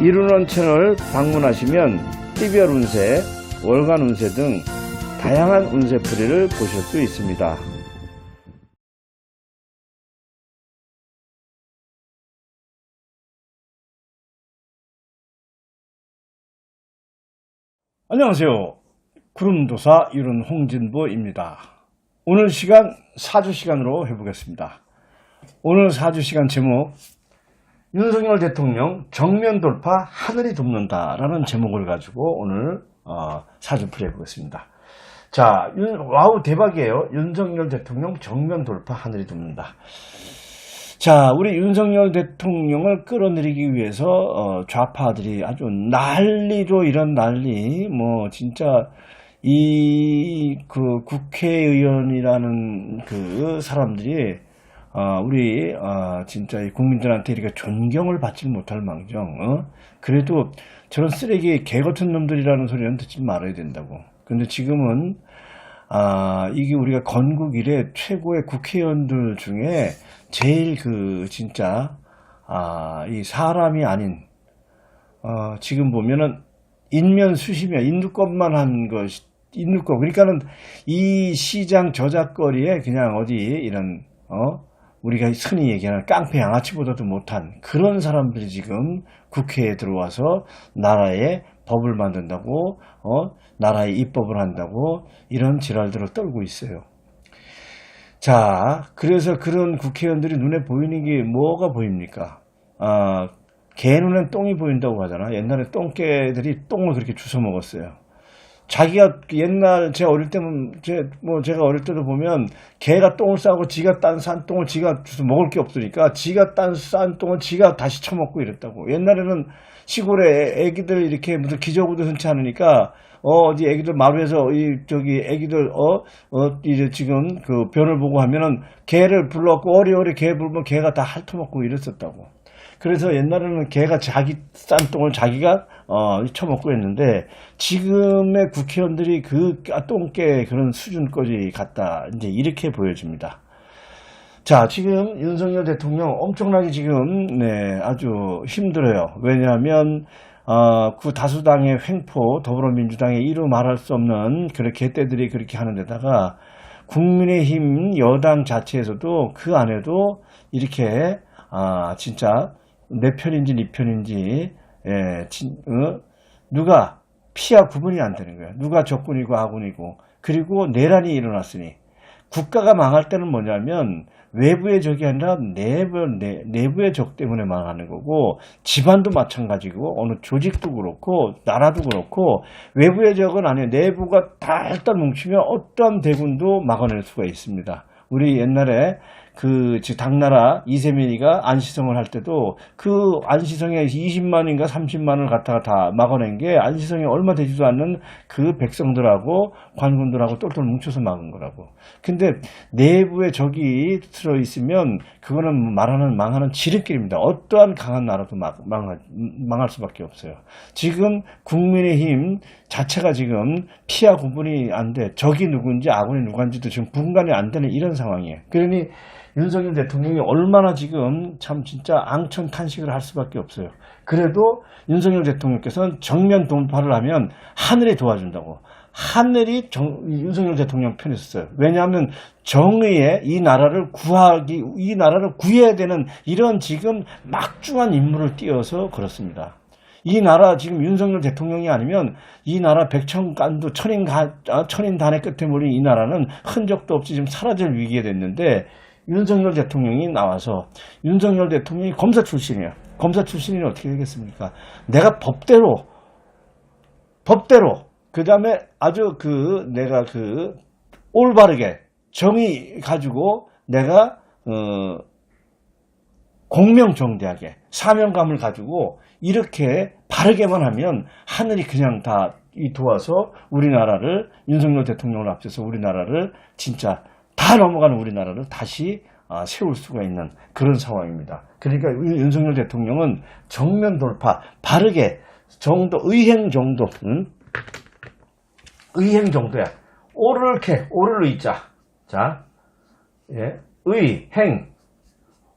이루는 채널 방문하시면 TVR 운세, 월간 운세 등 다양한 운세풀이를 보실 수 있습니다. 안녕하세요. 구름도사 이룬 홍진보입니다. 오늘 시간 사주 시간으로 해보겠습니다. 오늘 사주 시간 제목, 윤석열 대통령 정면 돌파 하늘이 돕는다 라는 제목을 가지고 오늘 사주풀이 해보겠습니다. 자, 와우 대박이에요. 윤석열 대통령 정면 돌파 하늘이 돕는다. 자, 우리 윤석열 대통령을 끌어내리기 위해서 좌파들이 아주 난리로 이런 난리, 뭐 진짜 이 그 국회의원이라는 그 사람들이 우리 진짜 국민들한테 이렇게 존경을 받지 못할 망정, 그래도 저런 쓰레기 개 같은 놈들이라는 소리는 듣지 말아야 된다고. 근데 지금은 이게 우리가 건국 이래 최고의 국회의원들 중에 제일 그 진짜 이 사람이 아닌, 지금 보면은 인면 수시면 인두껍만 한 것이 인두껍, 그러니까는 이 시장 저작거리에 그냥 어디 이런 우리가 흔히 얘기하는 깡패 양아치보다도 못한 그런 사람들이 지금 국회에 들어와서 나라의 법을 만든다고, 나라의 입법을 한다고 이런 지랄들을 떨고 있어요. 자, 그래서 그런 국회의원들이 눈에 보이는 게 뭐가 보입니까? 개 눈엔 똥이 보인다고 하잖아. 옛날에 똥개들이 똥을 그렇게 주워 먹었어요. 자기가 옛날 제가 어릴 때는 제가 어릴 때도 보면 개가 똥을 싸고 지가 싼 똥을 지가 주워 먹을 게 없으니까 지가 싼 똥을 지가 다시 처먹고 이랬다고. 옛날에는 시골에 애기들 이렇게 무슨 기저귀도 흔치 않으니까 어디 애기들 마루에서 애기들 이제 지금 그 변을 보고 하면은 개를 불러갖고 어리어리 개 불면 개가 다 핥아먹고 이랬었다고. 그래서 옛날에는 개가 자기 싼 똥을 자기가 처먹고 했는데 지금의 국회의원들이 그 똥개 그런 수준까지 갔다, 이제 이렇게 보여집니다. 자, 지금 윤석열 대통령 엄청나게 지금 아주 힘들어요. 왜냐하면 그 다수당의 횡포, 더불어민주당의 이루 말할 수 없는 그런 개떼들이 그렇게 하는 데다가 국민의힘 여당 자체에서도 그 안에도 이렇게 진짜 내 편인지 네 편인지 누가 피와 구분이 안 되는 거야. 누가 적군이고 아군이고. 그리고 내란이 일어났으니 국가가 망할 때는 뭐냐면 외부의 적이 아니라 내부의 적 때문에 망하는 거고, 집안도 마찬가지고 어느 조직도 그렇고 나라도 그렇고 외부의 적은 아니에요. 내부가 다 일단 뭉치면 어떤 대군도 막아낼 수가 있습니다. 우리 옛날에 그 당나라 이세민이가 안시성을 할 때도 그 안시성에 20만인가 30만을 갖다가 다 막아낸 게 안시성에 얼마 되지도 않는 그 백성들하고 관군들하고 똘똘 뭉쳐서 막은 거라고. 근데 내부에 적이 들어 있으면 그거는 망하는 지름길입니다. 어떠한 강한 나라도 망할 수밖에 없어요. 지금 국민의힘 자체가 지금 피와 구분이 안 돼. 적이 누군지 아군이 누군지도 지금 분간이 안 되는 이런 상황이에요. 그러니 윤석열 대통령이 얼마나 지금 참 진짜 앙천 탄식을 할 수밖에 없어요. 그래도 윤석열 대통령께서는 정면 돌파를 하면 하늘이 도와준다고. 하늘이 윤석열 대통령 편에 섰어요. 왜냐하면 정의에 이 나라를 구해야 되는 이런 지금 막중한 임무를 띄어서 그렇습니다. 이 나라 지금 윤석열 대통령이 아니면 이 나라 백천간도 천인단의 끝에 몰린 이 나라는 흔적도 없이 지금 사라질 위기에 됐는데, 윤석열 대통령이 나와서, 윤석열 대통령이 검사 출신이야. 검사 출신이면 어떻게 되겠습니까? 내가 법대로 그 다음에 아주 내가 올바르게 정의 가지고 내가 공명정대하게 사명감을 가지고 이렇게 바르게만 하면 하늘이 그냥 다 도와서 우리나라를, 윤석열 대통령을 앞서서 우리나라를 진짜 다 넘어가는 우리나라를 다시 세울 수가 있는 그런 상황입니다. 그러니까 윤석열 대통령은 정면 돌파, 바르게 정도, 의행 정도, 의행 정도야. 오를 의자. 자,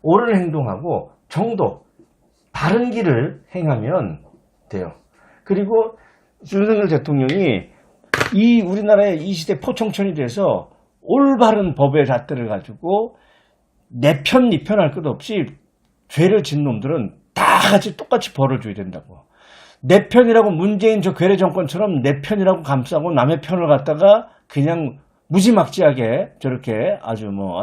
옳은 행동하고 정도, 바른 길을 행하면 돼요. 그리고 윤석열 대통령이 이 우리나라의 이 시대 포청천이 돼서 올바른 법의 잣대를 가지고 내 편, 네 편 할 것 없이 죄를 진 놈들은 다 같이 똑같이 벌을 줘야 된다고. 내 편이라고 문재인 저 괴뢰 정권처럼 내 편이라고 감싸고 남의 편을 갖다가 그냥 무지막지하게 저렇게 아주 뭐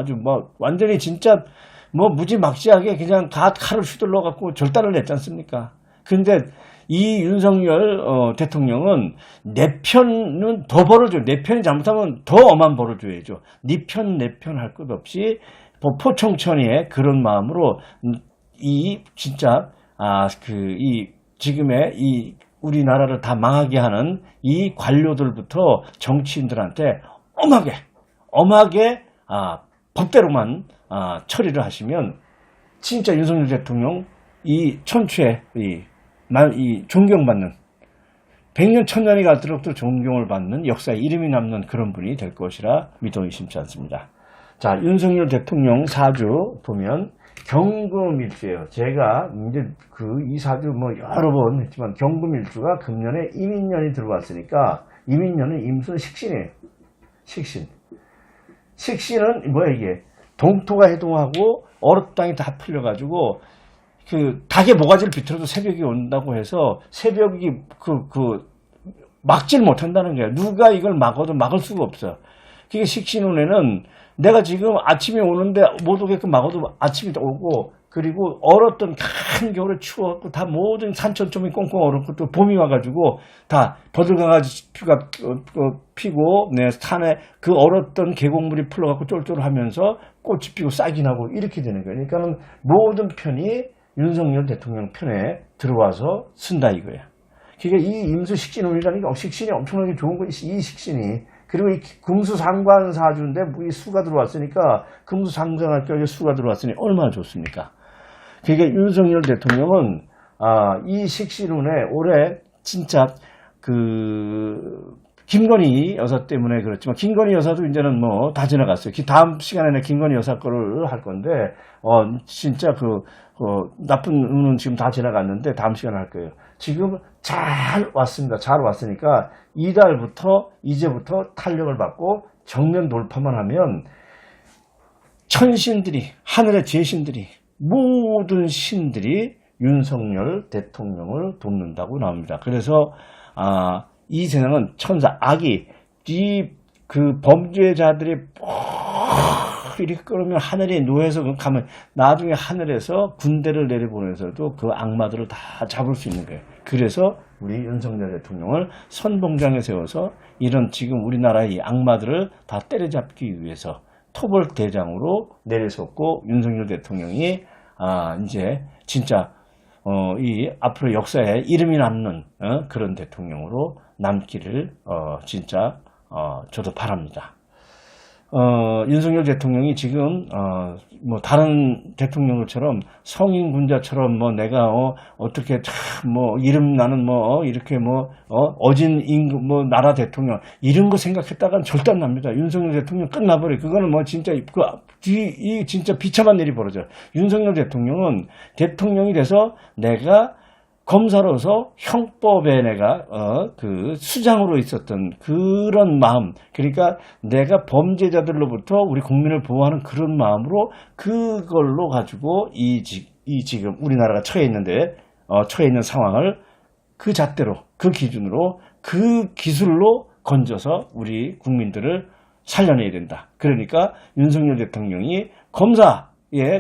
완전히 진짜 뭐 무지막지하게 그냥 칼을 휘둘러 갖고 절단을 냈지 않습니까? 근데 이 윤석열 대통령은 내 편은 더 벌어줘. 내 편이 잘못하면 더 엄한 벌어줘야죠. 네 편, 내 편 할 것 없이 포청천리의 그런 마음으로 이 진짜 이 지금의 이 우리나라를 다 망하게 하는 이 관료들부터 정치인들한테 엄하게 법대로만 처리를 하시면 진짜 윤석열 대통령 이 천추에 이 존경받는 100년 1000년이 갈수록 또 존경을 받는 역사에 이름이 남는 그런 분이 될 것이라 믿어 의심치 않습니다. 자, 윤석열 대통령 사주 보면 경금일주예요. 제가 이제 이 사주 뭐 여러 번 했지만 경금일주가 금년에 이민년이 들어왔으니까 이민년은 임수 식신이에요. 식신은 뭐야 이게? 동토가 해동하고 어록 땅이 다 풀려가지고 닭의 모가지를 비틀어도 새벽이 온다고 해서 새벽이 막질 못한다는 거야. 누가 이걸 막아도 막을 수가 없어. 그게 식신운에는 내가 지금 아침에 오는데 못 오게끔 막아도 아침이 오고, 그리고 얼었던 한겨울에 추워갖고 다 모든 산천초이 꽁꽁 얼었고 또 봄이 와가지고 다 버들강아지 피가 피고 내 산에 그 얼었던 계곡물이 풀러갖고 쫄쫄하면서 꽃이 피고 싹이 나고 이렇게 되는 거예요. 그러니까는 모든 편이 윤석열 대통령 편에 들어와서 쓴다 이거야. 그러니까 이 임수 식신운이라는 게 식신이 엄청나게 좋은 거, 이 식신이. 그리고 이 금수상관사주인데 이 수가 들어왔으니까 금수상관할 격에 수가 들어왔으니 얼마나 좋습니까? 그러니까 윤석열 대통령은 이 식신운에 올해 진짜 김건희 여사 때문에 그렇지만 김건희 여사도 이제는 뭐 다 지나갔어요. 다음 시간에는 김건희 여사 거를 할 건데 진짜 나쁜 운은 지금 다 지나갔는데 다음 시간에 할 거예요. 지금 잘 왔습니다. 잘 왔으니까 이제부터 탄력을 받고 정면 돌파만 하면 천신들이, 하늘의 제신들이, 모든 신들이 윤석열 대통령을 돕는다고 나옵니다. 그래서 이 세상은 천사, 악이 범죄자들이 이렇게 끌으면 하늘에 누워서 가면 나중에 하늘에서 군대를 내려보내서도 그 악마들을 다 잡을 수 있는 거예요. 그래서 우리 윤석열 대통령을 선봉장에 세워서 이런 지금 우리나라의 악마들을 다 때려잡기 위해서 토벌대장으로 내려섰고, 윤석열 대통령이 이제 진짜 이 앞으로 역사에 이름이 남는 그런 대통령으로 남기를 진짜 저도 바랍니다. 윤석열 대통령이 지금 뭐 다른 대통령들처럼 성인 군자처럼 뭐 내가 어떻게 뭐 이름 나는 뭐 이렇게 뭐 어진 임금 뭐 나라 대통령 이런 거 생각했다간 절대 안 납니다. 윤석열 대통령 끝나버려. 그거는 뭐 진짜 이 진짜 비참한 일이 벌어져. 윤석열 대통령은 대통령이 돼서 내가 검사로서 형법에 내가 수장으로 있었던 그런 마음, 그러니까 내가 범죄자들로부터 우리 국민을 보호하는 그런 마음으로 그걸로 가지고 이 지금 우리나라가 처해 있는 상황을 그 잣대로, 그 기준으로, 그 기술로 건져서 우리 국민들을 살려내야 된다. 그러니까 윤석열 대통령이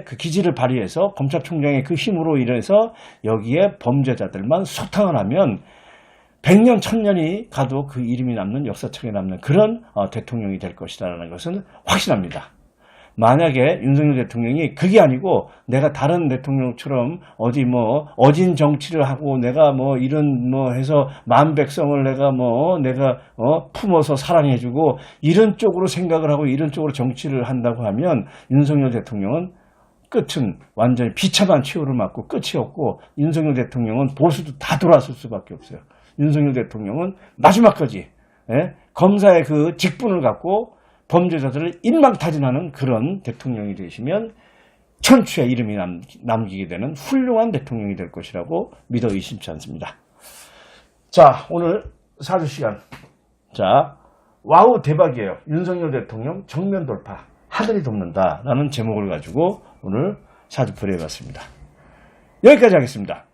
그 기지를 발휘해서 검찰총장의 그 힘으로 인해서 여기에 범죄자들만 소탕을 하면 100년 1000년이 가도 그 이름이 남는, 역사책에 남는 그런 대통령이 될 것이라는 것은 확신합니다. 만약에 윤석열 대통령이 그게 아니고 내가 다른 대통령처럼 어디 뭐 어진 정치를 하고 내가 뭐 이런 뭐 해서 만백성을 내가 품어서 사랑해주고 이런 쪽으로 생각을 하고 이런 쪽으로 정치를 한다고 하면 윤석열 대통령은 끝은 완전히 비참한 최후를 맞고 끝이 없고, 윤석열 대통령은 보수도 다 돌아설 수밖에 없어요. 윤석열 대통령은 마지막까지 검사의 그 직분을 갖고 범죄자들을 일망타진하는 그런 대통령이 되시면 천추의 이름이 남기게 되는 훌륭한 대통령이 될 것이라고 믿어 의심치 않습니다. 자, 오늘 4주 시간. 자, 와우 대박이에요. 윤석열 대통령 정면 돌파. 하늘이 돕는다. 라는 제목을 가지고 오늘 4주풀이 해봤습니다. 여기까지 하겠습니다.